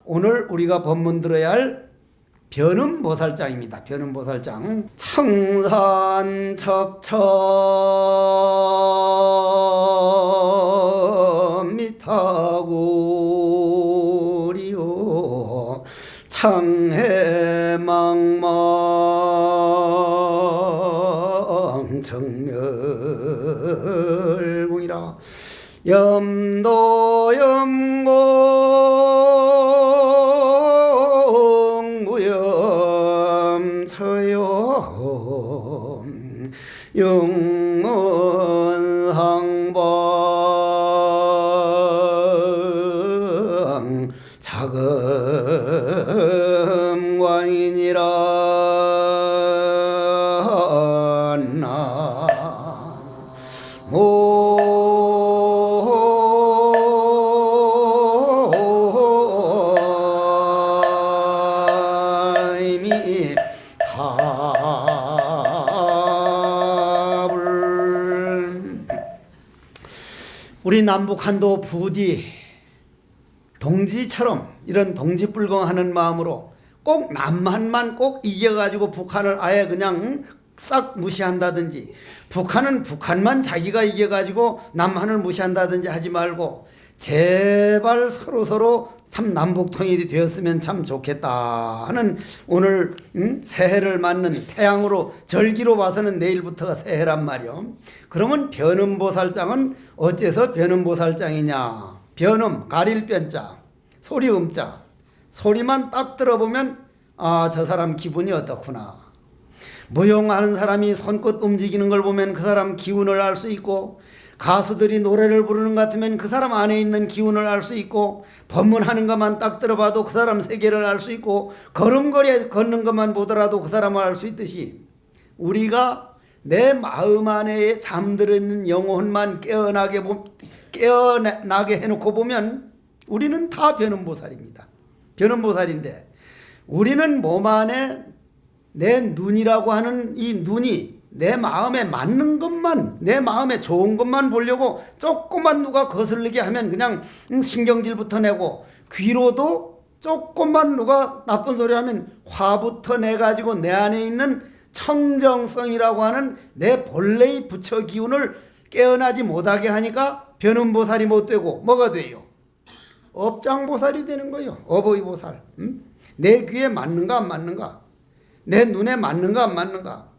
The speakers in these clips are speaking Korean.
오늘 우리가 법문 들어야 할 변음보살장입니다. 변음보살장. 청산 첩첩 미타고리요 창해망망 정멸궁이라 염도염공 무염처요 용문상방 자금광이니라 우리 남북한도 부디 동지처럼 이런 동지불공하는 마음으로 꼭 남한만 꼭 이겨가지고 북한을 아예 그냥 싹 무시한다든지 북한은 북한만 자기가 이겨가지고 남한을 무시한다든지 하지 말고 제발 서로 참 남북통일이 되었으면 참 좋겠다 하는 오늘 새해를 맞는 태양으로 절기로 봐서는 내일부터가 새해란 말이요. 그러면 변음보살장은 어째서 변음보살장이냐. 변음 가릴 변자 소리 음자 소리만 딱 들어보면 아, 저 사람 기분이 어떻구나. 무용하는 사람이 손끝 움직이는 걸 보면 그 사람 기운을 알 수 있고 가수들이 노래를 부르는 것 같으면 그 사람 안에 있는 기운을 알 수 있고 법문하는 것만 딱 들어봐도 그 사람 세계를 알 수 있고 걸음걸이 걷는 것만 보더라도 그 사람을 알 수 있듯이 우리가 내 마음 안에 잠들어 있는 영혼만 깨어나게 해놓고 보면 우리는 다 변음보살입니다. 변음보살인데 우리는 몸 안에 내 눈이라고 하는 이 눈이 내 마음에 맞는 것만 내 마음에 좋은 것만 보려고 조금만 누가 거슬리게 하면 그냥 신경질부터 내고 귀로도 조금만 누가 나쁜 소리 하면 화부터 내가지고 내 안에 있는 청정성이라고 하는 내 본래의 부처 기운을 깨어나지 못하게 하니까 변음보살이 못 되고 뭐가 돼요? 업장보살이 되는 거예요. 어버이보살. 내 귀에 맞는가 안 맞는가? 내 눈에 맞는가 안 맞는가?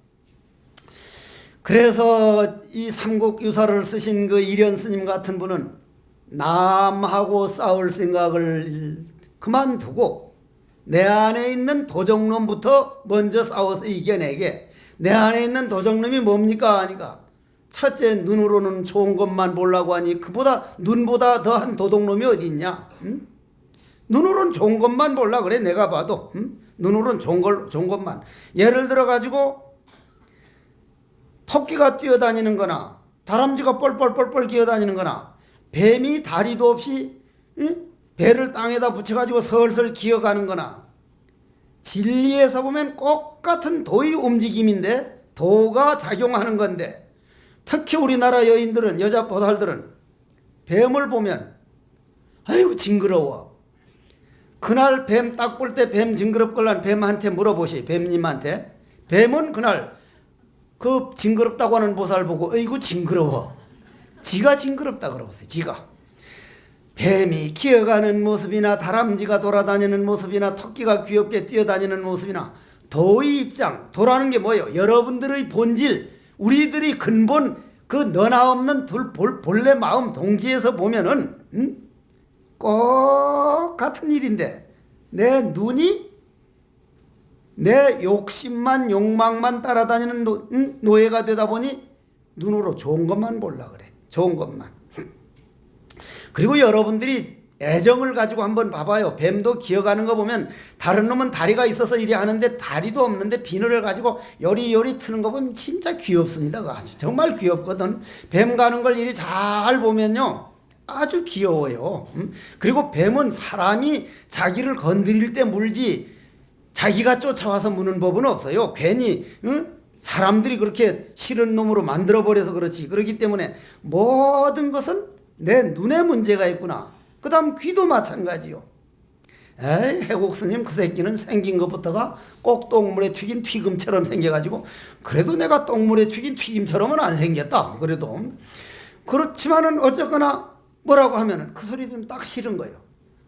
그래서 이 삼국유사를 쓰신 그 이련 스님 같은 분은 남하고 싸울 생각을 그만두고 내 안에 있는 도적놈부터 먼저 싸워서 이겨내게. 내 안에 있는 도적놈이 뭡니까 하니까 첫째 눈으로는 좋은 것만 보려고 하니 그보다 눈보다 더한 도둑놈이 어디 있냐? 눈으로는 좋은 것만 보려 그래. 내가 봐도 눈으로는 좋은 것만. 예를 들어 가지고 토끼가 뛰어다니는 거나 다람쥐가 뻘뻘뻘뻘 기어다니는 거나 뱀이 다리도 없이 배를 땅에다 붙여가지고 설설 기어가는 거나 진리에서 보면 똑같은 도의 움직임인데 도가 작용하는 건데 특히 우리나라 여인들은 여자 보살들은 뱀을 보면 아이고 징그러워. 그날 뱀 딱 볼 때 뱀 징그럽걸란 뱀한테 물어보시. 뱀님한테. 뱀은 그날 그 징그럽다고 하는 보살 보고 어이구 징그러워. 지가 징그럽다 그러보세요. 지가. 뱀이 기어가는 모습이나 다람쥐가 돌아다니는 모습이나 토끼가 귀엽게 뛰어다니는 모습이나 도의 입장. 도라는 게 뭐예요? 여러분들의 본질, 우리들이 근본 그 너나 없는 본래 마음 동지에서 보면은 꼭 같은 일인데 내 눈이 내 욕심만 욕망만 따라다니는 노예가 되다 보니 눈으로 좋은 것만 보려 그래. 좋은 것만. 그리고 여러분들이 애정을 가지고 한번 봐봐요. 뱀도 기어가는 거 보면 다른 놈은 다리가 있어서 이리 하는데 다리도 없는데 비늘을 가지고 요리요리 트는 거 보면 진짜 귀엽습니다. 아주 정말 귀엽거든. 뱀 가는 걸 이리 잘 보면요 아주 귀여워요. 그리고 뱀은 사람이 자기를 건드릴 때 물지 자기가 쫓아와서 무는 법은 없어요. 괜히 사람들이 그렇게 싫은 놈으로 만들어버려서 그렇지. 그렇기 때문에 모든 것은 내 눈에 문제가 있구나. 그 다음 귀도 마찬가지요. 에이 해곡스님 그 새끼는 생긴 것부터가 꼭 똥물에 튀긴 튀김처럼 생겨가지고 그래도 내가 똥물에 튀긴 튀김처럼은 안 생겼다. 그래도 그렇지만은 어쨌거나 뭐라고 하면은 그 소리 좀 딱 싫은 거예요.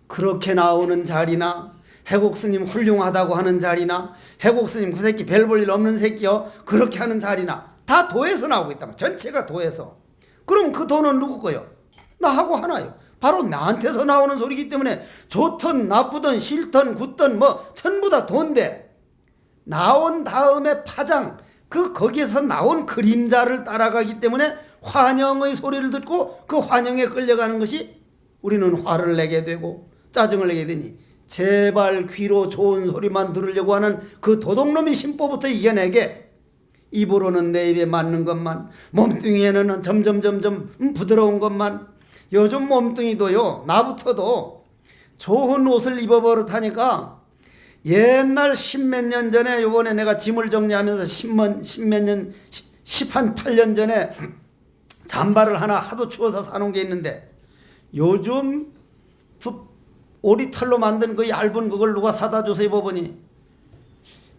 그렇게 나오는 자리나 해곡스님 훌륭하다고 하는 자리나 해곡스님 그 새끼 별 볼 일 없는 새끼요 그렇게 하는 자리나 다 도에서 나오고 있단 말이야. 전체가 도에서. 그럼 그 도는 누구 거요? 나하고 하나요. 바로 나한테서 나오는 소리이기 때문에 좋든 나쁘든 싫든 굳든 뭐 전부 다 도인데 나온 다음에 파장 거기에서 나온 그림자를 따라가기 때문에 환영의 소리를 듣고 그 환영에 끌려가는 것이 우리는 화를 내게 되고 짜증을 내게 되니 제발 귀로 좋은 소리만 들으려고 하는 그 도둑놈의 심보부터 이겨내게 입으로는 내 입에 맞는 것만 몸뚱이에는 점점 부드러운 것만 요즘 몸뚱이도요 나부터도 좋은 옷을 입어버릇하니까 옛날 십몇 년 전에 요번에 내가 짐을 정리하면서 십몇 년 8년 전에 잠바를 하나 하도 추워서 사놓은 게 있는데 요즘 오리털로 만든 그 얇은 그걸 누가 사다 줘서 입어보니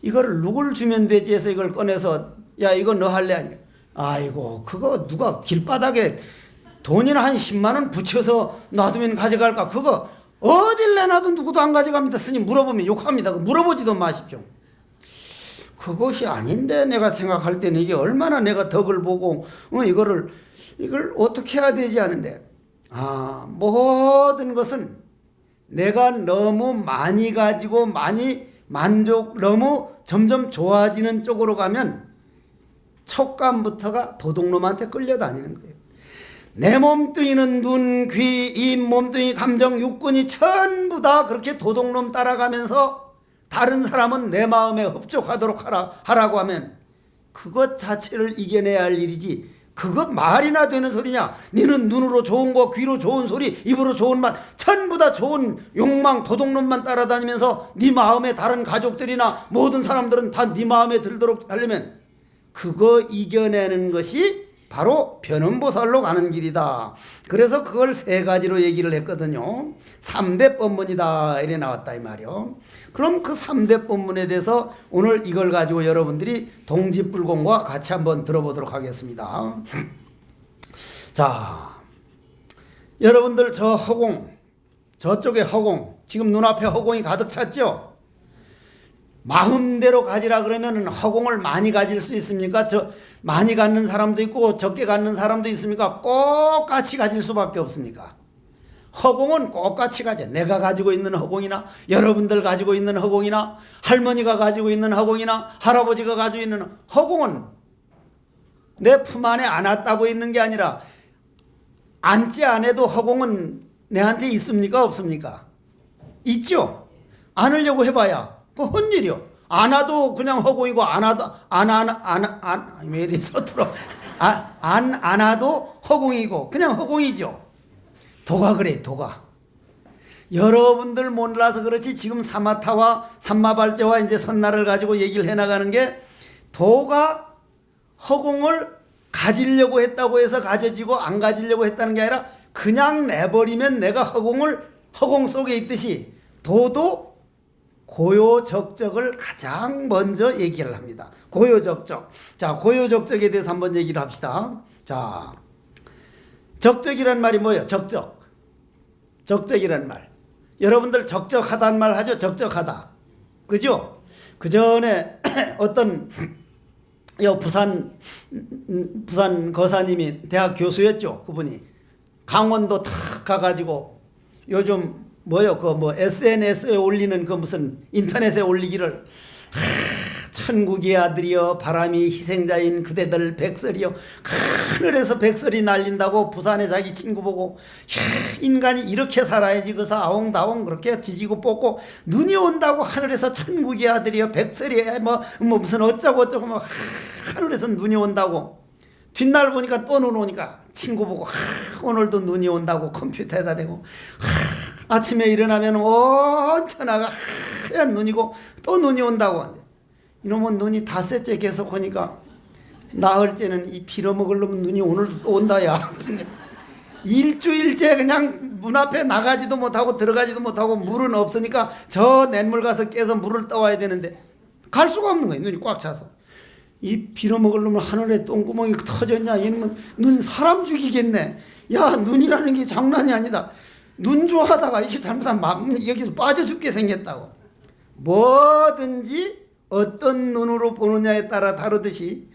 이거를 누굴 주면 되지 해서 이걸 꺼내서 야 이거 너 할래? 아니 아이고 그거 누가 길바닥에 돈이나 한 10만 원 붙여서 놔두면 가져갈까? 그거 어딜 내놔도 누구도 안 가져갑니다. 스님 물어보면 욕합니다. 물어보지도 마십시오. 그것이 아닌데 내가 생각할 때는 이게 얼마나 내가 덕을 보고 이걸 어떻게 해야 되지 하는데 모든 것은 내가 너무 많이 가지고 많이 너무 점점 좋아지는 쪽으로 가면 촉감부터가 도둑놈한테 끌려다니는 거예요. 내 몸뚱이는 눈, 귀, 입, 몸뚱이, 감정, 육군이 전부 다 그렇게 도둑놈 따라가면서 다른 사람은 내 마음에 흡족하도록 하라고 하면 그것 자체를 이겨내야 할 일이지 그거 말이나 되는 소리냐. 너는 눈으로 좋은 거, 귀로 좋은 소리, 입으로 좋은 맛 전부 다 좋은 욕망 도둑놈만 따라다니면서 네 마음에 다른 가족들이나 모든 사람들은 다 네 마음에 들도록 하려면 그거 이겨내는 것이 바로 변음보살로 가는 길이다. 그래서 그걸 세 가지로 얘기를 했거든요. 3대 법문이다 이래 나왔다 이 말이요. 그럼 그 3대 법문에 대해서 오늘 이걸 가지고 여러분들이 동지불공과 같이 한번 들어보도록 하겠습니다. 자, 여러분들 저 허공, 저쪽에 허공, 지금 눈앞에 허공이 가득 찼죠? 마음대로 가지라 그러면 허공을 많이 가질 수 있습니까? 많이 갖는 사람도 있고 적게 갖는 사람도 있습니까? 꼭 같이 가질 수밖에 없습니까? 허공은 꼭 같이 가져. 내가 가지고 있는 허공이나 여러분들 가지고 있는 허공이나 할머니가 가지고 있는 허공이나 할아버지가 가지고 있는 허공은 내 품 안에 안았다고 있는 게 아니라 안지 않아도 허공은 내한테 있습니까? 없습니까? 있죠? 안으려고 해봐야 그 헛일이요. 안아도 그냥 허공이고 왜 이리 서툴어. 안아도 허공이고 그냥 허공이죠. 도가 그래 도가. 여러분들 몰라서 그렇지 지금 사마타와 삼마발제와 이제 선나를 가지고 얘기를 해나가는 게 도가 허공을 가지려고 했다고 해서 가져지고 안 가지려고 했다는 게 아니라 그냥 내버리면 내가 허공 속에 있듯이 도도 고요적적을 가장 먼저 얘기를 합니다. 고요적적. 자, 고요적적에 대해서 한번 얘기를 합시다. 자, 적적이란 말이 뭐예요? 적적. 적적이란 말. 여러분들 적적하다는 말 하죠? 적적하다. 그죠? 그 전에 어떤 부산 거사님이 대학 교수였죠. 그분이 강원도 탁 가가지고 요즘 SNS에 올리는 그 무슨 인터넷에 올리기를 천국의 아들이여 바람이 희생자인 그대들 백설이여 하늘에서 백설이 날린다고 부산에 자기 친구 보고 인간이 이렇게 살아야지 그래서 아웅다웅 그렇게 지지고 뽑고 눈이 온다고 하늘에서 천국의 아들이여 백설이여 무슨 어쩌고 하늘에서 눈이 온다고 뒷날 보니까 또 눈 오니까 친구 보고 오늘도 눈이 온다고 컴퓨터에다 대고 아침에 일어나면 온 천하가 하얀 눈이고 또 눈이 온다고 하는데 이놈은 눈이 닷새째 계속 오니까 나흘째는 이 빌어먹을 놈은 눈이 오늘 또 온다 야 일주일째 그냥 문 앞에 나가지도 못하고 들어가지도 못하고 물은 없으니까 저 냇물 가서 깨서 물을 떠와야 되는데 갈 수가 없는 거예요. 눈이 꽉 차서. 이 빌어먹을 놈은 하늘에 똥구멍이 터졌냐, 이놈은 눈 사람 죽이겠네. 야, 눈이라는 게 장난이 아니다. 눈 좋아하다가 이게 잘못하면 여기서 빠져 죽게 생겼다고. 뭐든지 어떤 눈으로 보느냐에 따라 다르듯이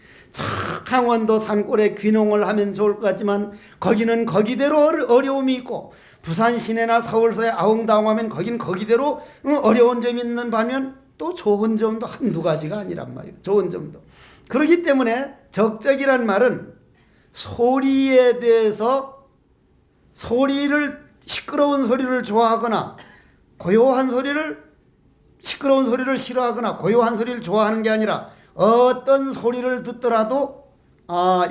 강원도 산골에 귀농을 하면 좋을 것 같지만 거기는 거기대로 어려움이 있고, 부산 시내나 서울서에 아웅다웅하면 거기는 거기대로 어려운 점이 있는 반면 또 좋은 점도 한두 가지가 아니란 말이에요. 좋은 점도. 그렇기 때문에 적적이란 말은 소리에 대해서, 시끄러운 소리를 좋아하거나 고요한 소리를, 시끄러운 소리를 싫어하거나 고요한 소리를 좋아하는 게 아니라 어떤 소리를 듣더라도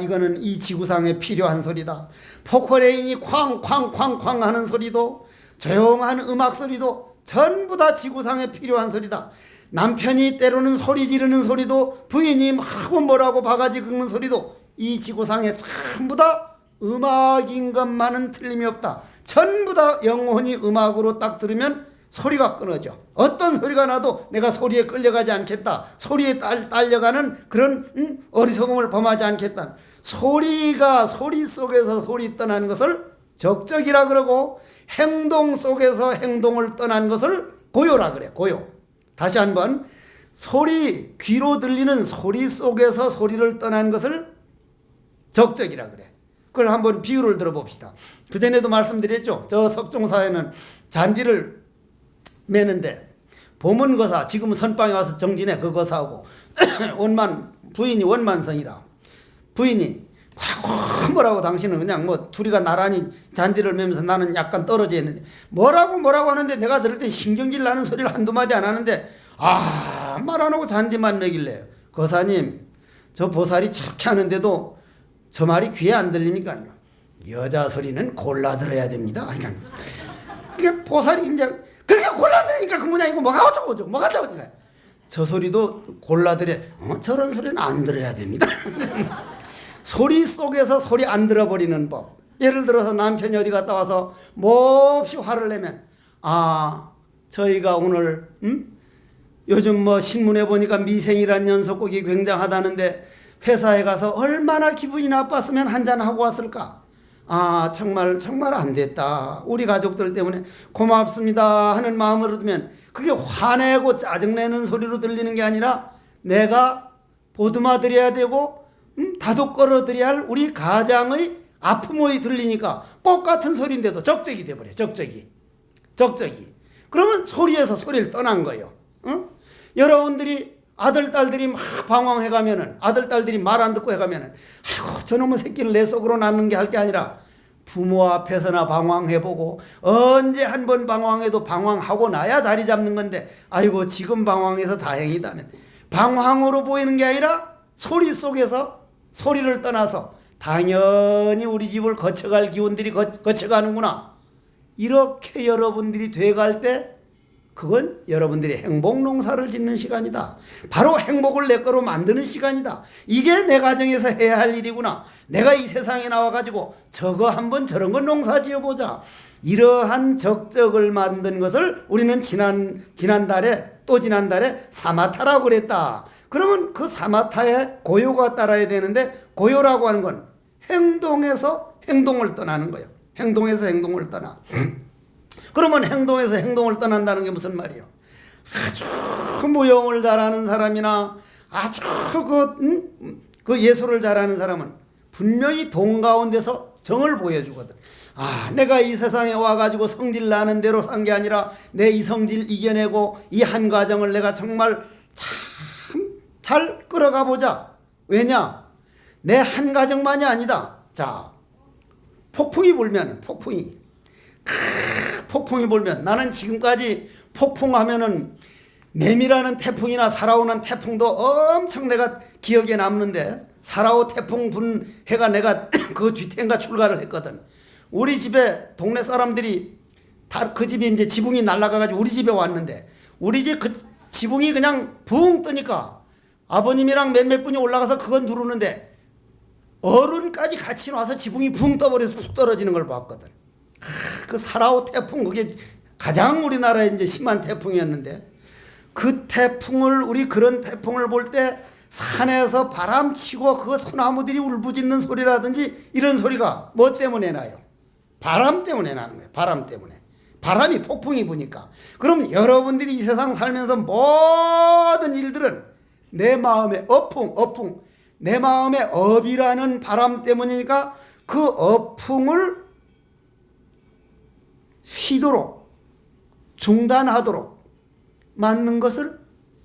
이거는 이 지구상에 필요한 소리다. 포크레인이 쾅쾅쾅쾅 하는 소리도, 조용한 음악 소리도 전부 다 지구상에 필요한 소리다. 남편이 때로는 소리 지르는 소리도, 부인이 막 뭐라고 바가지 긁는 소리도 이 지구상에 전부 다 음악인 것만은 틀림이 없다. 전부 다 영혼이 음악으로 딱 들으면 소리가 끊어져. 어떤 소리가 나도 내가 소리에 끌려가지 않겠다. 소리에 딸려가는 그런 어리석음을 범하지 않겠다. 소리가, 소리 속에서 소리 떠난 것을 적적이라 그러고, 행동 속에서 행동을 떠난 것을 고요라 그래. 고요. 다시 한번, 소리, 귀로 들리는 소리 속에서 소리를 떠난 것을 적적이라 그래. 그걸 한번 비유를 들어봅시다. 그전에도 말씀드렸죠. 저 석종사에는 잔디를 매는데 보문거사, 지금 선방에 와서 정진해 그 거사하고 부인이 원만성이라. 부인이 뭐라고 당신은 그냥 둘이가 나란히 잔디를 매면서 나는 약간 떨어져 있는데 뭐라고 하는데 내가 들을 때 신경질 나는 소리를 한두 마디 안 하는데 말 안 하고 잔디만 매길래요. 거사님, 저 보살이 저렇게 하는데도 저 말이 귀에 안 들리니까 여자 소리는 골라 들어야 됩니다. 그게 보살이 이제 그게 골라 들으니까 그 뭐냐, 이거 뭐가 어쩌고 저 소리도 골라 들여. 저런 소리는 안 들어야 됩니다. 소리 속에서 소리 안 들어버리는 법. 예를 들어서 남편이 어디 갔다 와서 몹시 화를 내면 저희가 오늘 요즘 신문에 보니까 미생이란 연속곡이 굉장하다는데 회사에 가서 얼마나 기분이 나빴으면 한잔하고 왔을까. 정말 안 됐다. 우리 가족들 때문에 고맙습니다 하는 마음으로 두면 그게 화내고 짜증내는 소리로 들리는 게 아니라 내가 보듬어 드려야 되고 다독거려 드려야 할 우리 가장의 아픔이 들리니까 똑같은 소리인데도 적적이 돼버려. 적적이. 그러면 소리에서 소리를 떠난 거예요. 여러분들이 아들, 딸들이 막 방황해가면은, 아들, 딸들이 말 안 듣고 해가면은, 아이고, 저놈의 새끼를 내 속으로 낳는 게 할 게 아니라, 부모 앞에서나 방황해보고, 언제 한 번 방황해도 방황하고 나야 자리 잡는 건데, 아이고, 지금 방황해서 다행이다는. 방황으로 보이는 게 아니라, 소리 속에서, 소리를 떠나서, 당연히 우리 집을 거쳐갈 기운들이 거쳐가는구나. 이렇게 여러분들이 돼갈 때, 그건 여러분들이 행복 농사를 짓는 시간이다. 바로 행복을 내 거로 만드는 시간이다. 이게 내 가정에서 해야 할 일이구나. 내가 이 세상에 나와가지고 저거 한번 저런 건 농사 지어보자. 이러한 적적을 만든 것을 우리는 지난달에 사마타라고 그랬다. 그러면 그 사마타에 고요가 따라야 되는데, 고요라고 하는 건 행동에서 행동을 떠나는 거예요. 행동에서 행동을 떠나. 그러면 행동에서 행동을 떠난다는 게 무슨 말이에요? 아주 무용을 잘하는 사람이나 아주 그 예술을 잘하는 사람은 분명히 동 가운데서 정을 보여주거든. 내가 이 세상에 와가지고 성질 나는 대로 산 게 아니라 내 이 성질 이겨내고 이 한 과정을 내가 정말 참 잘 끌어가 보자. 왜냐? 내 한 가정만이 아니다. 자, 폭풍이 불면 나는 지금까지 폭풍하면은 매미라는 태풍이나 사라오는 태풍도 엄청 내가 기억에 남는데, 사라오 태풍 분 해가 내가 그 뒤태인가 출가를 했거든. 우리 집에 동네 사람들이 다 그 집이 이제 지붕이 날아가가지고 우리 집에 왔는데, 우리 집 그 지붕이 그냥 붕 뜨니까 아버님이랑 몇몇 분이 올라가서 그거 누르는데 어른까지 같이 와서 지붕이 붕 떠버려서 푹 떨어지는 걸 봤거든. 그 사라오 태풍, 그게 가장 우리나라에 이제 심한 태풍이었는데, 그 태풍을, 우리 그런 태풍을 볼 때 산에서 바람 치고 그 소나무들이 울부짖는 소리라든지 이런 소리가 뭐 때문에 나요? 바람 때문에 나는 거예요. 바람 때문에. 바람이 폭풍이 부니까. 그럼 여러분들이 이 세상 살면서 모든 일들은 내 마음의 어풍, 내 마음의 업이라는 바람 때문이니까 그 어풍을 쉬도록, 중단하도록 맞는 것을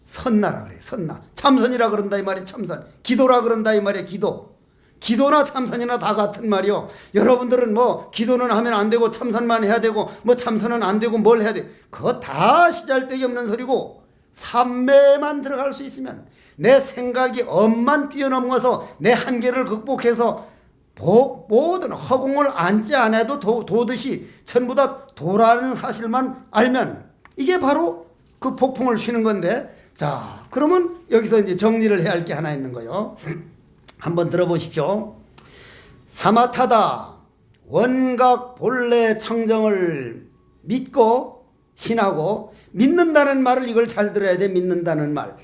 선나라 그래요. 선나. 참선이라 그런다 이 말이에요. 참선. 기도라 그런다 이 말이에요. 기도. 기도나 참선이나 다 같은 말이요. 여러분들은 뭐 기도는 하면 안 되고 참선만 해야 되고 뭐 참선은 안 되고 뭘 해야 돼. 그거 다 시잘데기 없는 소리고, 삼매만 들어갈 수 있으면, 내 생각이 업만 뛰어넘어서 내 한계를 극복해서 모든 허공을 앉지 않아도 도듯이 전부 다 도라는 사실만 알면 이게 바로 그 폭풍을 쉬는 건데, 자, 그러면 여기서 이제 정리를 해야 할 게 하나 있는 거예요. 한번 들어보십시오. 사마타다 원각 본래 청정을 믿고 신하고, 믿는다는 말을 이걸 잘 들어야 돼. 믿는다는 말.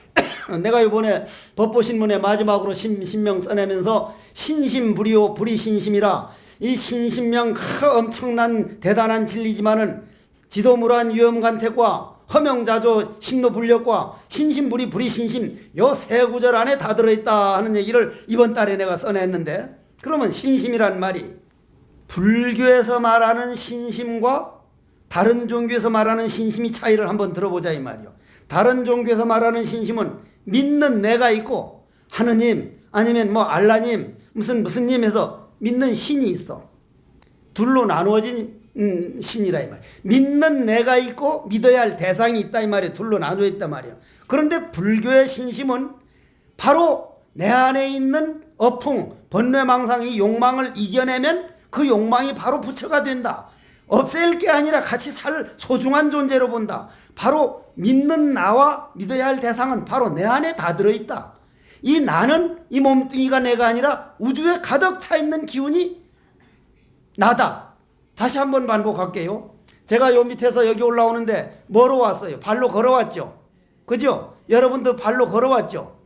내가 이번에 법보신문에 마지막으로 신명 써내면서 신심불이요 불이신심이라, 이 신심명 엄청난 대단한 진리지만은 지도무란 위험간택과 허명자조 심노불력과 신심불이 불이신심, 요 세 구절 안에 다 들어있다 하는 얘기를 이번 달에 내가 써냈는데, 그러면 신심이란 말이 불교에서 말하는 신심과 다른 종교에서 말하는 신심이 차이를 한번 들어보자 이 말이요. 다른 종교에서 말하는 신심은 믿는 내가 있고, 하느님 아니면 뭐 알라님 무슨 님 해서 믿는 신이 있어. 둘로 나누어진 신이라 이 말이야. 믿는 내가 있고 믿어야 할 대상이 있다 이 말이야. 둘로 나누어 있단 말이야. 그런데 불교의 신심은 바로 내 안에 있는 어풍, 번뇌망상, 이 욕망을 이겨내면 그 욕망이 바로 부처가 된다. 없앨 게 아니라 같이 살 소중한 존재로 본다. 바로 믿는 나와 믿어야 할 대상은 바로 내 안에 다 들어있다. 이 나는, 이 몸뚱이가 내가 아니라 우주에 가득 차 있는 기운이 나다. 다시 한번 반복할게요. 제가 요 밑에서 여기 올라오는데 뭐로 왔어요? 발로 걸어왔죠. 그죠? 여러분도 발로 걸어왔죠.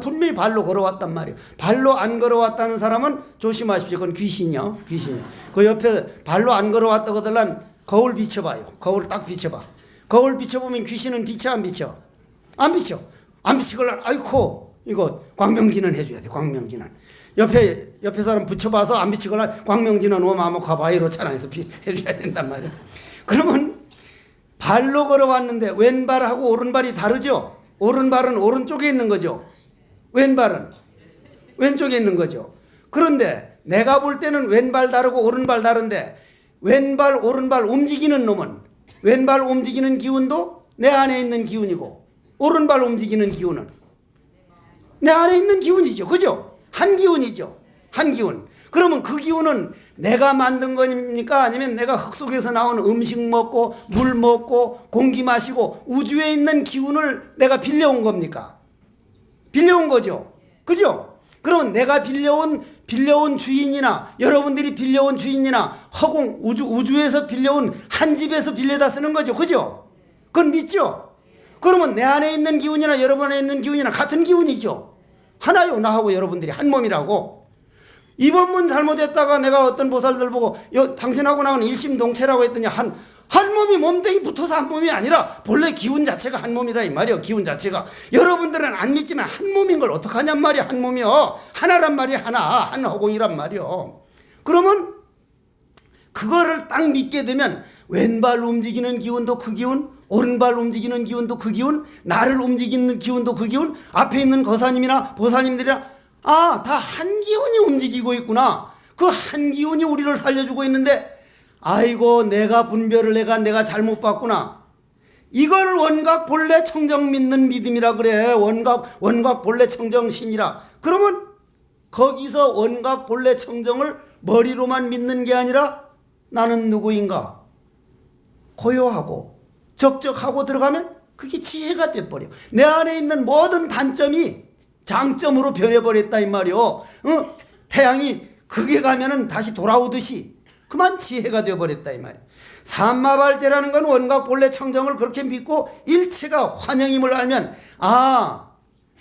분명히 발로 걸어왔단 말이에요. 발로 안 걸어왔다는 사람은 조심하십시오. 그건 귀신이요. 귀신. 그 옆에 발로 안 걸어왔다고 하더란 거울 비춰봐요. 거울 딱 비춰봐. 거울 비춰보면 귀신은 비쳐 안 비쳐? 안 비쳐. 안 비치걸란, 아이코, 이거 광명진은 해줘야 돼. 광명진은. 옆에 사람 붙여봐서 안 비치걸란, 광명진은 오마모카 바이로 차량에서 해줘야 된단 말이야. 그러면 발로 걸어왔는데 왼발하고 오른발이 다르죠? 오른발은 오른쪽에 있는 거죠. 왼발은 왼쪽에 있는 거죠. 그런데 내가 볼 때는 왼발 다르고 오른발 다른데, 왼발 오른발 움직이는 놈은, 왼발 움직이는 기운도 내 안에 있는 기운이고, 오른발 움직이는 기운은 내 안에 있는 기운이죠. 그죠? 한 기운이죠. 한 기운. 그러면 그 기운은 내가 만든 겁니까? 아니면 내가 흙 속에서 나온 음식 먹고 물 먹고 공기 마시고 우주에 있는 기운을 내가 빌려온 겁니까? 빌려온 거죠. 그죠? 그러면 내가 빌려온 주인이나 여러분들이 빌려온 주인이나 허공 우주에서 빌려온 한 집에서 빌려다 쓰는 거죠. 그죠? 그건 믿죠? 그러면 내 안에 있는 기운이나 여러분 안에 있는 기운이나 같은 기운이죠. 하나요. 나하고 여러분들이 한 몸이라고. 이번문 잘못했다가 내가 어떤 보살들 보고 당신하고 나는 일심동체라고 했더니 한 몸이 몸뚱이 붙어서 한 몸이 아니라 본래 기운 자체가 한 몸이라 이 말이요. 기운 자체가. 여러분들은 안 믿지만 한 몸인 걸 어떡하냔 말이야. 한 몸이요. 하나란 말이야. 하나. 한 허공이란 말이요. 그러면 그거를 딱 믿게 되면 왼발 움직이는 기운도 그 기운, 오른발 움직이는 기운도 그 기운, 나를 움직이는 기운도 그 기운, 앞에 있는 거사님이나 보사님들이나 다 한 기운이 움직이고 있구나. 그 한 기운이 우리를 살려주고 있는데, 아이고 내가 분별을 내가 잘못 봤구나. 이걸 원각 본래 청정 믿는 믿음이라 그래. 원각 본래 청정 신이라. 그러면 거기서 원각 본래 청정을 머리로만 믿는 게 아니라 나는 누구인가 고요하고 적적하고 들어가면 그게 지혜가 돼버려. 내 안에 있는 모든 단점이 장점으로 변해버렸다 이 말이요. 태양이 극에 가면은 다시 돌아오듯이 그만 지혜가 되어버렸다 이 말이야. 삼마발제라는 건 원각 본래 청정을 그렇게 믿고 일체가 환영임을 알면 아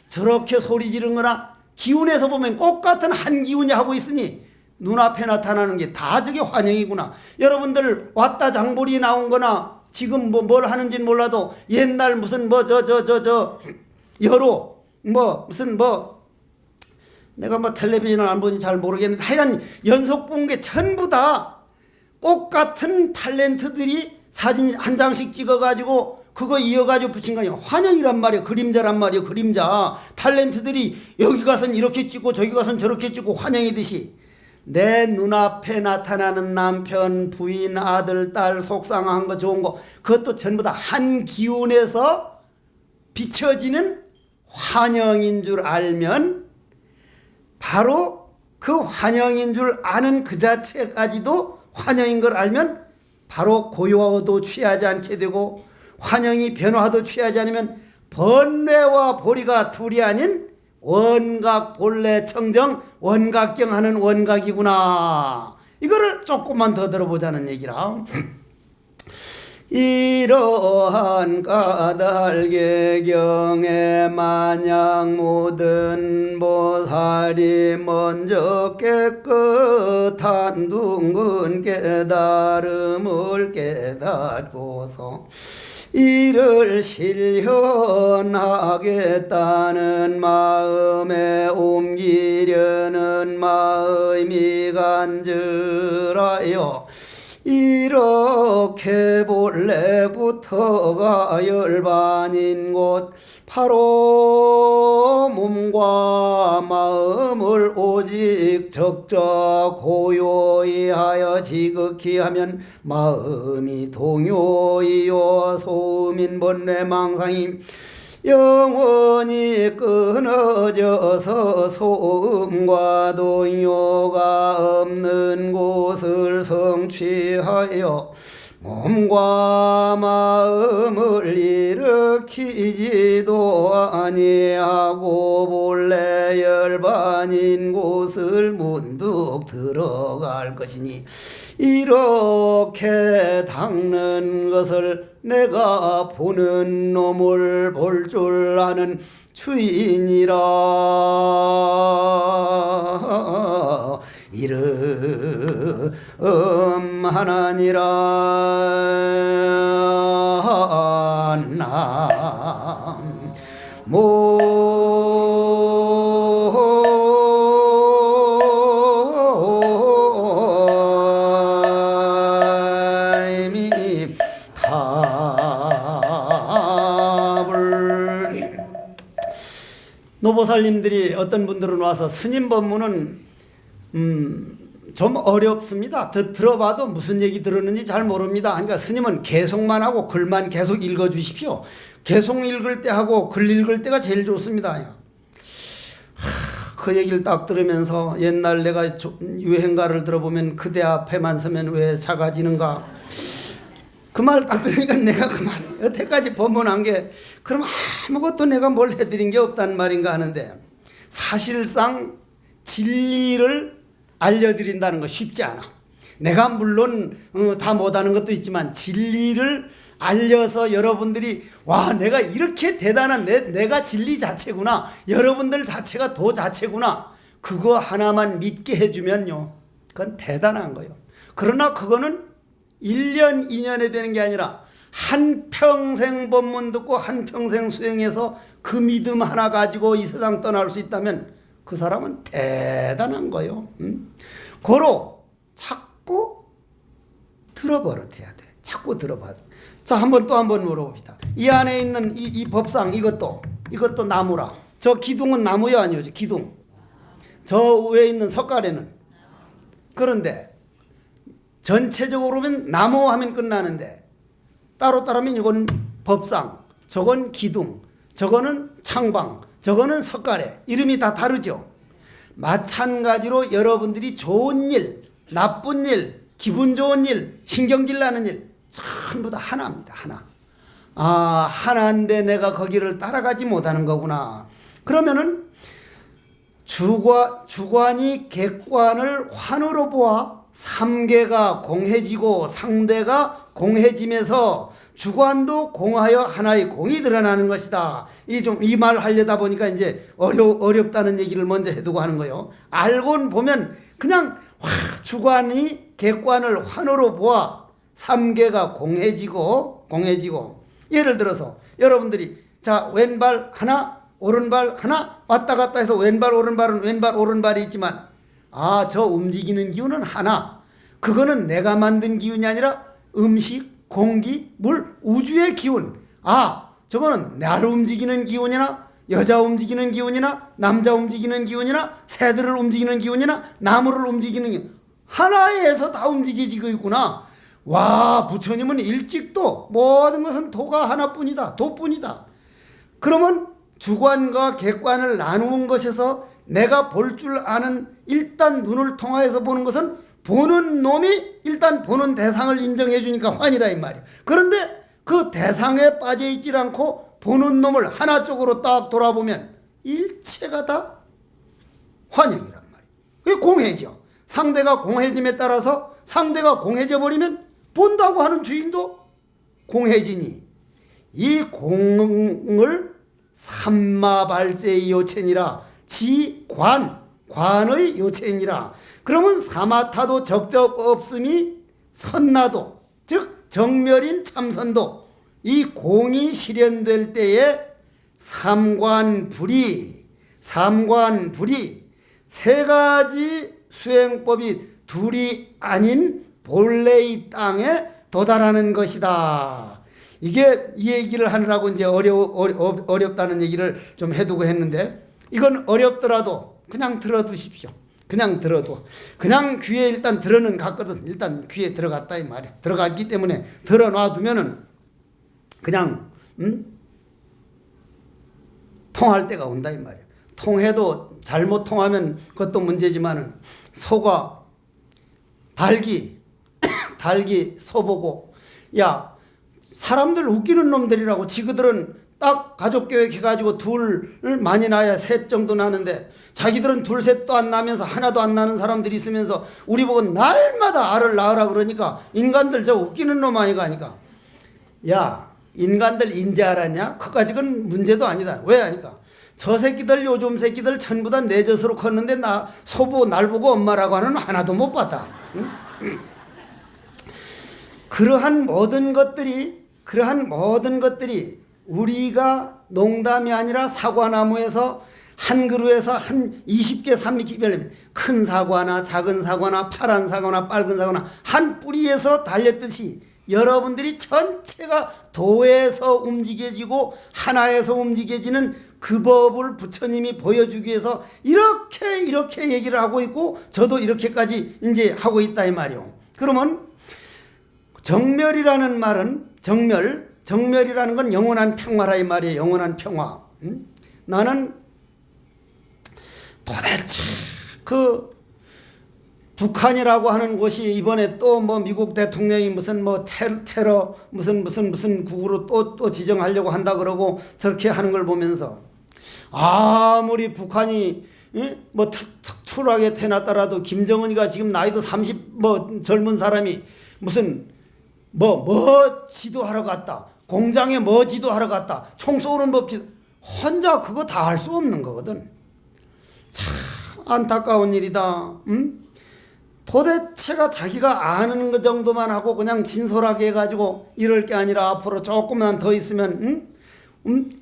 저렇게 소리 지르거나 기운에서 보면 꽃 같은 한 기운이 하고 있으니 눈앞에 나타나는 게 다 저게 환영이구나. 여러분들 왔다 장보리 나온 거나 지금 뭘 하는지는 몰라도 옛날 무슨 여로 무슨 내가 텔레비전을 안 보니 잘 모르겠는데 하여간 연속 본 게 전부 다 꽃 같은 탤런트들이 사진 한 장씩 찍어가지고 그거 이어가지고 붙인 거냐. 환영이란 말이야. 그림자란 말이야. 그림자. 탤런트들이 여기 가선 이렇게 찍고 저기 가선 저렇게 찍고 환영이듯이 내 눈앞에 나타나는 남편, 부인, 아들, 딸 속상한 거 좋은 거 그것도 전부 다 한 기운에서 비춰지는 환영인 줄 알면 바로 그 환영인 줄 아는 그 자체까지도 환영인 걸 알면 바로 고요도 취하지 않게 되고 환영이 변화도 취하지 않으면 번뇌와 보리가 둘이 아닌 원각 본래 청정 원각경 하는 원각이구나. 이거를 조금만 더 들어보자는 얘기라. 이러한 까닭의 마냥 모든 보살이 먼저 깨끗한 둥근 깨달음을 깨닫고서 이를 실현하겠다는 마음에 옮기려는 마음이 간절하여 이렇게 본래부터가 열반인 곳 바로 몸과 마음을 오직 적적 고요히 하여 지극히 하면 마음이 동요이요 소음인 본래 망상임 영원히 끊어져서 소음과 동요가 없는 곳을 성취하여 몸과 마음을 일으키지도 아니하고 본래 열반인 곳을 문득 들어갈 것이니 이렇게 닦는 것을 내가 보는 놈을 볼 줄 아는 주인이라 이름하나니라 노보살님들이 어떤 분들은 와서 스님 법문은 좀 어렵습니다. 들어봐도 무슨 얘기 들었는지 잘 모릅니다. 그러니까 스님은 개송만 하고 글만 계속 읽어주십시오. 개송 읽을 때 하고 글 읽을 때가 제일 좋습니다. 그 얘기를 딱 들으면서 옛날 내가 유행가를 들어보면 그대 앞에만 서면 왜 작아지는가. 그 말 딱 들으니까 내가 그 말 여태까지 법문한 게 그럼 아무것도 내가 뭘 해드린 게 없다는 말인가 하는데 사실상 진리를 알려드린다는 거 쉽지 않아. 내가 물론 다 못하는 것도 있지만 진리를 알려서 여러분들이 와 내가 이렇게 대단한 내가 진리 자체구나. 여러분들 자체가 도 자체구나. 그거 하나만 믿게 해주면요. 그건 대단한 거예요. 그러나 그거는 1년 2년에 되는 게 아니라 한평생 법문 듣고 한평생 수행해서 그 믿음 하나 가지고 이 세상 떠날 수 있다면 그 사람은 대단한 거예요. 고로 자꾸 들어버릇해야 돼. 자꾸 들어봐. 자, 한번 물어봅시다. 이 안에 있는 이 법상 이것도 나무라. 저 기둥은 나무요 아니요? 기둥. 저 위에 있는 석가래는. 그런데 전체적으로 보면 나무 하면 끝나는데 따로따로면 이건 법상, 저건 기둥, 저거는 창방, 저거는 석가래. 이름이 다 다르죠. 마찬가지로 여러분들이 좋은 일, 나쁜 일, 기분 좋은 일, 신경질 나는 일 전부 다 하나입니다. 하나. 아, 하나인데 내가 거기를 따라가지 못하는 거구나. 그러면은 주관이 객관을 환으로 보아 삼계가 공해지고 상대가 공해지면서 주관도 공하여 하나의 공이 드러나는 것이다. 이 말 하려다 보니까 이제 어렵다는 얘기를 먼저 해두고 하는 거예요. 알고는 보면 그냥 주관이 객관을 환호로 보아 삼계가 공해지고 예를 들어서 여러분들이 자 왼발 하나 오른발 하나 왔다 갔다 해서 왼발 오른발은 왼발 오른발이 있지만 저 움직이는 기운은 하나. 그거는 내가 만든 기운이 아니라 음식, 공기, 물, 우주의 기운. 저거는 나를 움직이는 기운이나 여자 움직이는 기운이나 남자 움직이는 기운이나 새들을 움직이는 기운이나 나무를 움직이는 기운. 하나에서 다 움직이지고 있구나. 와, 부처님은 일찍도 모든 것은 도가 하나뿐이다. 도뿐이다. 그러면 주관과 객관을 나누는 것에서 내가 볼 줄 아는 일단 눈을 통하여서 보는 것은 보는 놈이 일단 보는 대상을 인정해 주니까 환이라 이 말이야. 그런데 그 대상에 빠져 있질 않고 보는 놈을 하나 쪽으로 딱 돌아보면 일체가 다 환영이란 말이야. 그게 공해져. 상대가 공해짐에 따라서 상대가 공해져 버리면 본다고 하는 주인도 공해지니 이 공을 삼마발제의 요체니라 관의 요체니라. 그러면 사마타도 적적 없음이 선나도 즉 정멸인 참선도 이 공이 실현될 때에 삼관불이 세 가지 수행법이 둘이 아닌 본래의 땅에 도달하는 것이다. 이게 이 얘기를 하느라고 이제 어렵다는 얘기를 좀 해두고 했는데 이건 어렵더라도 그냥 들어두십시오. 그냥 들어도 그냥 귀에 일단 들어는 갔거든. 일단 귀에 들어갔다 이 말이야. 들어갔기 때문에 들어놔두면은 그냥 통할 때가 온다 이 말이야. 통해도 잘못 통하면 그것도 문제지만은 소가 달기 소보고 사람들 웃기는 놈들이라고. 지그들은 딱 가족 계획 해가지고 둘을 많이 낳아야 셋 정도 나는데 자기들은 둘 셋도 안 나면서 하나도 안 나는 사람들이 있으면서 우리 보고 날마다 알을 낳으라 그러니까 인간들 저 웃기는 놈 아니가 하니까 인간들 인제 알았냐? 그까지는 문제도 아니다. 왜 하니까 저 새끼들 요즘 새끼들 전부 다 내 젖으로 컸는데 소보 날 보고 엄마라고 하는 하나도 못 봤다. 응? 그러한 모든 것들이 우리가 농담이 아니라 사과나무에서 한 그루에서 한 20개 30개 큰 사과나 작은 사과나 파란 사과나 빨간 사과나 한 뿌리에서 달렸듯이 여러분들이 전체가 도에서 움직여지고 하나에서 움직여지는 그 법을 부처님이 보여주기 위해서 이렇게 얘기를 하고 있고 저도 이렇게까지 이제 하고 있다 이 말이요. 그러면 정멸이라는 말은 정멸이라는 건 영원한 평화라 이 말이에요. 영원한 평화. 나는 도대체 그 북한이라고 하는 곳이 이번에 또 미국 대통령이 무슨 테러 무슨 국으로 또 지정하려고 한다 그러고 저렇게 하는 걸 보면서 아무리 북한이 특출하게 태어났더라도 김정은이가 지금 나이도 30 젊은 사람이 무슨 지도하러 갔다. 공장에 지도하러 갔다. 총 쏘는 법 혼자 그거 다 할 수 없는 거거든. 참 안타까운 일이다. 도대체가 자기가 아는 것 정도만 하고 그냥 진솔하게 해가지고 이럴 게 아니라 앞으로 조금만 더 있으면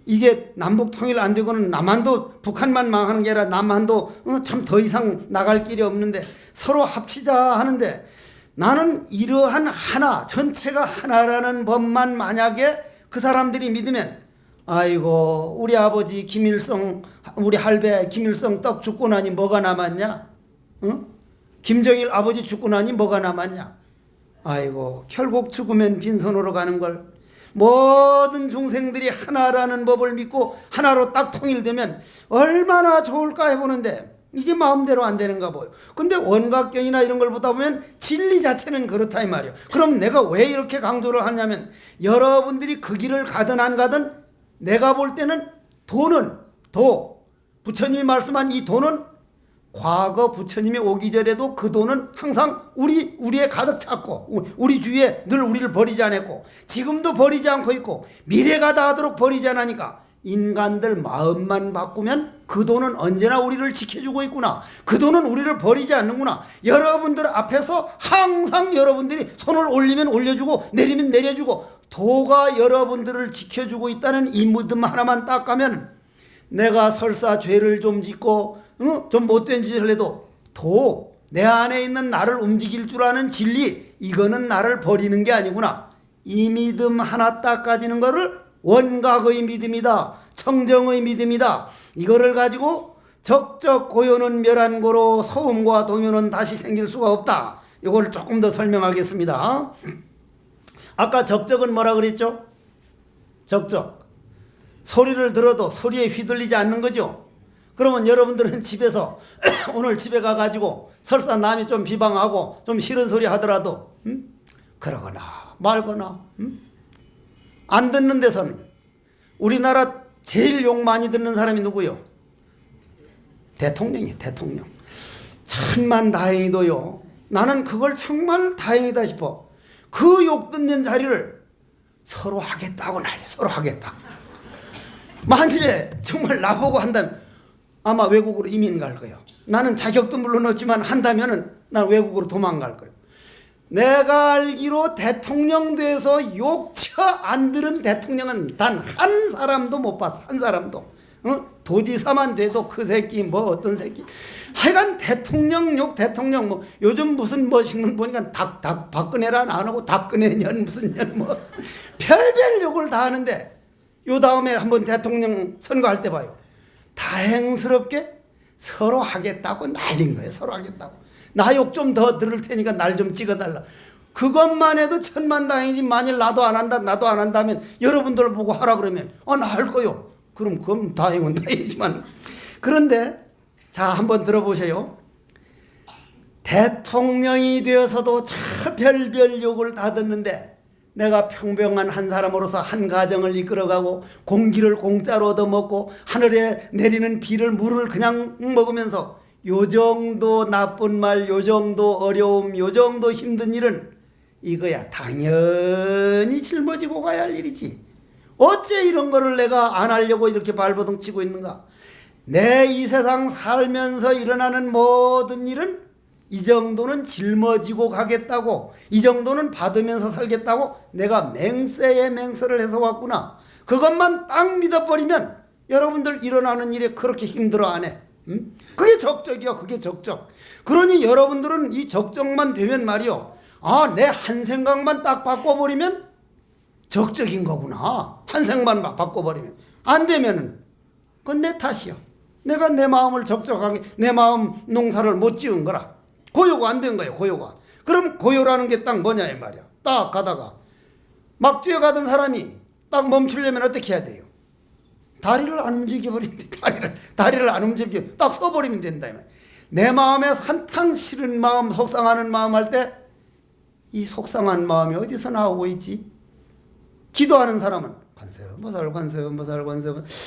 이게 남북 통일 안 되고는 남한도 북한만 망하는 게 아니라 남한도 참 더 이상 나갈 길이 없는데 서로 합치자 하는데 나는 이러한 하나 전체가 하나라는 법만 만약에 그 사람들이 믿으면 아이고 우리 아버지 김일성 우리 할배 김일성 떡 죽고 나니 뭐가 남았냐? 김정일 아버지 죽고 나니 뭐가 남았냐? 아이고 결국 죽으면 빈손으로 가는 걸 모든 중생들이 하나라는 법을 믿고 하나로 딱 통일되면 얼마나 좋을까 해보는데 이게 마음대로 안 되는가 보여. 근데 원각경이나 이런 걸 보다 보면 진리 자체는 그렇다 이 말이에요. 그럼 내가 왜 이렇게 강조를 하냐면 여러분들이 그 길을 가든 안 가든 내가 볼 때는 부처님이 말씀한 이 도는 과거 부처님이 오기 전에도 그 돈은 항상 우리에 가득 찼고 우리 주위에 늘 우리를 버리지 않았고 지금도 버리지 않고 있고 미래가 닿도록 버리지 않으니까 인간들 마음만 바꾸면 그 돈은 언제나 우리를 지켜주고 있구나. 그 돈은 우리를 버리지 않는구나. 여러분들 앞에서 항상 여러분들이 손을 올리면 올려주고 내리면 내려주고 도가 여러분들을 지켜주고 있다는 이 믿음 하나만 딱 가면 내가 설사 죄를 좀 짓고 좀 못된 짓을 해도 도, 내 안에 있는 나를 움직일 줄 아는 진리, 이거는 나를 버리는 게 아니구나. 이 믿음 하나 딱 가지는 거를 원각의 믿음이다, 청정의 믿음이다. 이거를 가지고 적적 고요는 멸한고로 소음과 동요는 다시 생길 수가 없다. 이걸 조금 더 설명하겠습니다. 아까 적적은 뭐라 그랬죠? 적적, 소리를 들어도 소리에 휘둘리지 않는 거죠. 그러면 여러분들은 집에서 오늘 집에 가가지고 설사 남이 좀 비방하고 좀 싫은 소리 하더라도 그러거나 말거나 안 듣는 데서는 우리나라 제일 욕 많이 듣는 사람이 누구요? 대통령이에요. 대통령. 천만다행히도요, 나는 그걸 정말 다행이다 싶어. 그 욕 듣는 자리를 서로 하겠다고 난리. 서로 하겠다. 만일에 정말 나보고 한다면 아마 외국으로 이민 갈 거예요. 나는 자격도 물론 없지만 한다면은 난 외국으로 도망갈 거예요. 내가 알기로 대통령 돼서 욕처 안 들은 대통령은 단 한 사람도 못 봤어. 한 사람도. 도지사만 돼도 그 새끼 뭐 어떤 새끼. 하여간 대통령 욕, 대통령 뭐 요즘 무슨 신문 보니까 닭 박근혜란 안 하고 닭근혜년 무슨 년 뭐 별별 욕을 다 하는데 요 다음에 한번 대통령 선거할 때 봐요. 다행스럽게 서로 하겠다고 날린 거예요. 서로 하겠다고. 나 욕 좀 더 들을 테니까 날 좀 찍어달라. 그것만 해도 천만다행이지. 만일 나도 안 한다, 나도 안 한다면 여러분들 보고 하라 그러면 나 할 거요. 그럼 다행은 다행이지만. 그런데 자, 한번 들어보세요. 대통령이 되어서도 참 별별 욕을 다 듣는데 내가 평범한 한 사람으로서 한 가정을 이끌어가고 공기를 공짜로 얻어먹고 하늘에 내리는 비를 물을 그냥 먹으면서 요 정도 나쁜 말, 요 정도 어려움, 요 정도 힘든 일은 이거야 당연히 짊어지고 가야 할 일이지. 어째 이런 거를 내가 안 하려고 이렇게 발버둥 치고 있는가. 내 이 세상 살면서 일어나는 모든 일은 이 정도는 짊어지고 가겠다고, 이 정도는 받으면서 살겠다고 내가 맹세에 맹세를 해서 왔구나. 그것만 딱 믿어버리면 여러분들 일어나는 일에 그렇게 힘들어 안 해. 그게 적적이야. 그게 적적. 그러니 여러분들은 이 적적만 되면 말이요, 내 한 생각만 딱 바꿔버리면 적적인 거구나. 한 생각만 막 바꿔버리면. 안 되면은 그건 내 탓이야. 내가 내 마음을 적적하게, 내 마음 농사를 못 지은 거라. 고요가 안 된 거예요. 고요가. 그럼 고요라는 게 딱 뭐냐 이 말이야. 딱 가다가 막 뛰어가던 사람이 딱 멈추려면 어떻게 해야 돼요? 다리를 안 움직여버리면 돼. 다리를 안 움직여 딱 서버리면 된다 이 말이야. 내 마음에 한탕 싫은 마음, 속상하는 마음 할 때 이 속상한 마음이 어디서 나오고 있지? 기도하는 사람은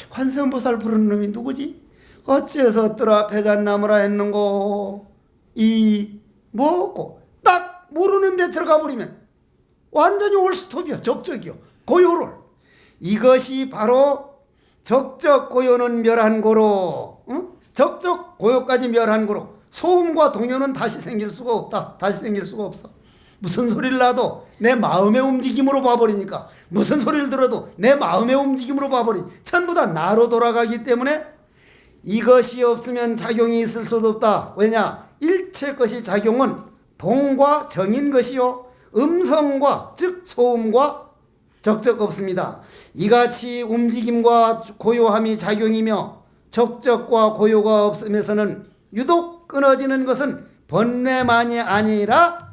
관세음보살 부르는 놈이 누구지? 어째서 뜨라 배잣나무라 했는고 이 뭐고 딱 모르는 데 들어가 버리면 완전히 올스톱이야. 적적이요. 고요를. 이것이 바로 적적 고요는 멸한고로, 적적 고요까지 멸한고로 소음과 동요는 다시 생길 수가 없다. 다시 생길 수가 없어. 무슨 소리를 놔도 내 마음의 움직임으로 봐버리니까, 무슨 소리를 들어도 내 마음의 움직임으로 봐버리니 전부 다 나로 돌아가기 때문에 이것이 없으면 작용이 있을 수도 없다. 왜냐? 일체 것이 작용은 동과 정인 것이요 음성과 즉 소음과 적적 없습니다. 이같이 움직임과 고요함이 작용이며 적적과 고요가 없음에서는 유독 끊어지는 것은 번뇌만이 아니라,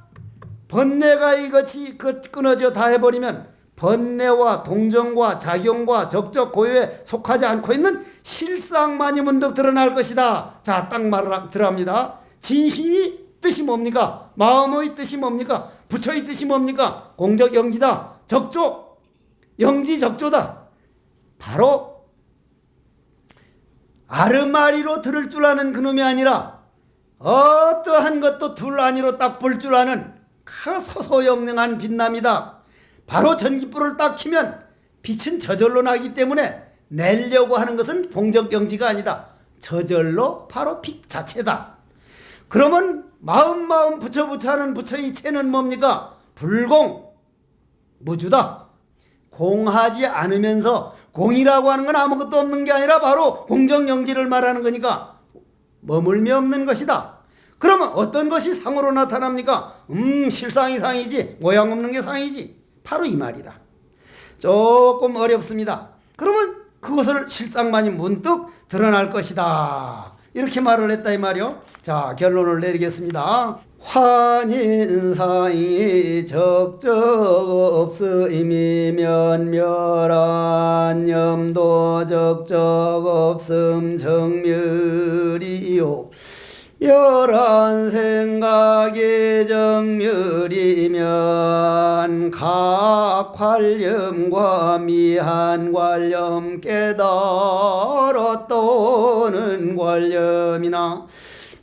번뇌가 이것이 끊어져 다 해버리면 번뇌와 동정과 작용과 적적 고요에 속하지 않고 있는 실상만이 문득 드러날 것이다. 자, 딱 말을 들어갑니다. 진심이 뜻이 뭡니까? 마음의 뜻이 뭡니까? 부처의 뜻이 뭡니까? 공적 영지다. 적조, 영지 적조다. 바로 아르마리로 들을 줄 아는 그놈이 아니라 어떠한 것도 둘 아니로 딱 볼 줄 아는 그 소소영령한 빛남이다. 바로 전기불을 딱 켜면 빛은 저절로 나기 때문에 내려고 하는 것은 동적경지가 아니다. 저절로 바로 빛 자체다. 그러면 마음 부처 하는 부처이체는 뭡니까? 불공, 무주다. 공하지 않으면서, 공이라고 하는 건 아무것도 없는 게 아니라 바로 공정영지를 말하는 거니까 머물미 없는 것이다. 그러면 어떤 것이 상으로 나타납니까? 실상이 상이지 모양 없는 게 상이지. 바로 이 말이라. 조금 어렵습니다. 그러면 그것을 실상만이 문득 드러날 것이다. 이렇게 말을 했다 이 말이요. 자, 결론을 내리겠습니다. 환인사이 적적 없음이 면멸한 염도 적적 없음 정멸이요. 열한 생각의 정멸이면 각 관념과 미한 관념 깨달았도는 관념이나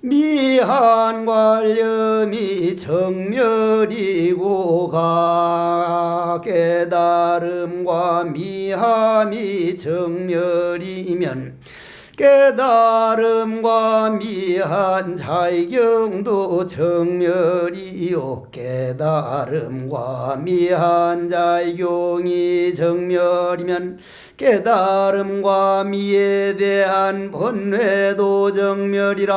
미한 관념이 정멸이고 각 깨달음과 미함이 정멸이면 깨달음과 미한 자의경도 정멸이요. 깨달음과 미한 자의경이 정멸이면 깨달음과 미에 대한 번뇌도 정멸이라.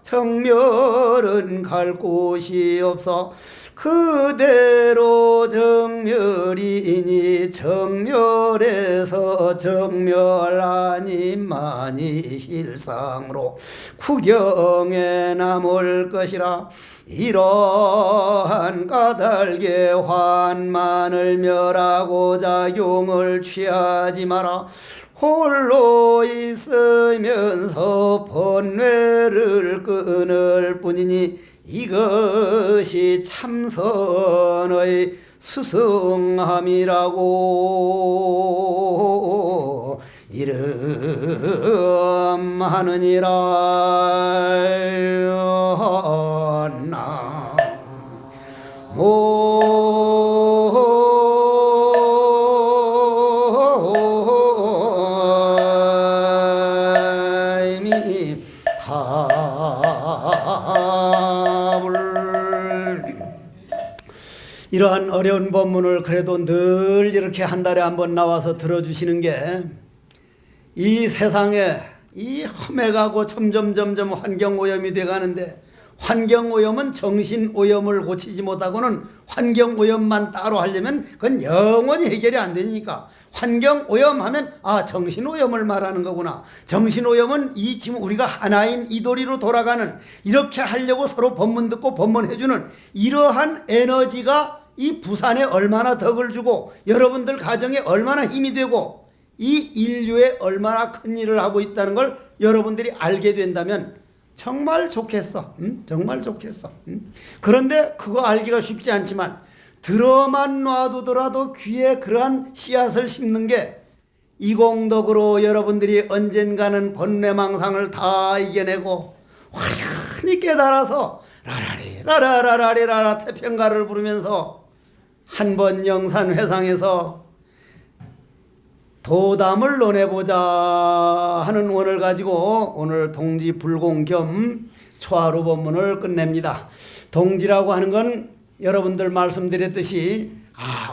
정멸은 갈 곳이 없어 그대로 정멸이니 정멸에서 정멸하니만이 실상으로 구경에 남을 것이라. 이러한 까닭에 환만을 멸하고 작용을 취하지 마라. 홀로 있으면서 번뇌를 끊을 뿐이니 이것이 참선의 수승함이라고 이름하느니라. 이러한 어려운 법문을 그래도 늘 이렇게 한 달에 한 번 나와서 들어주시는 게 이 세상에 이 험해가고 점점 환경오염이 돼가는데, 환경오염은 정신오염을 고치지 못하고는 환경오염만 따로 하려면 그건 영원히 해결이 안 되니까 환경오염하면 정신오염을 말하는 거구나. 정신오염은 이 지금 우리가 하나인 이 도리로 돌아가는, 이렇게 하려고 서로 법문 듣고 법문해주는 이러한 에너지가 이 부산에 얼마나 덕을 주고 여러분들 가정에 얼마나 힘이 되고 이 인류에 얼마나 큰 일을 하고 있다는 걸 여러분들이 알게 된다면 정말 좋겠어. 정말 좋겠어. 그런데 그거 알기가 쉽지 않지만 들어만 놔두더라도 귀에 그러한 씨앗을 심는 게 이 공덕으로 여러분들이 언젠가는 번뇌망상을 다 이겨내고 환히 깨달아서 라라리 라라라라리 라라 태평가를 부르면서 한 번 영산회상에서 도담을 논해보자 하는 원을 가지고 오늘 동지불공 겸 초하루 법문을 끝냅니다. 동지라고 하는 건 여러분들 말씀드렸듯이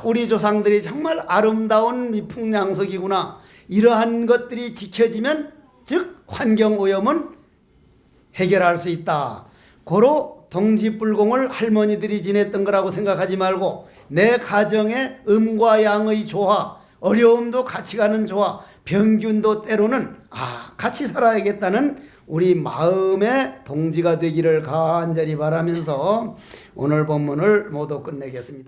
우리 조상들이 정말 아름다운 미풍양석이구나. 이러한 것들이 지켜지면 즉 환경오염은 해결할 수 있다. 고로 동지불공을 할머니들이 지냈던 거라고 생각하지 말고 내 가정의 음과 양의 조화, 어려움도 같이 가는 조화, 병균도 때로는 같이 살아야겠다는 우리 마음의 동지가 되기를 간절히 바라면서 오늘 법문을 모두 끝내겠습니다.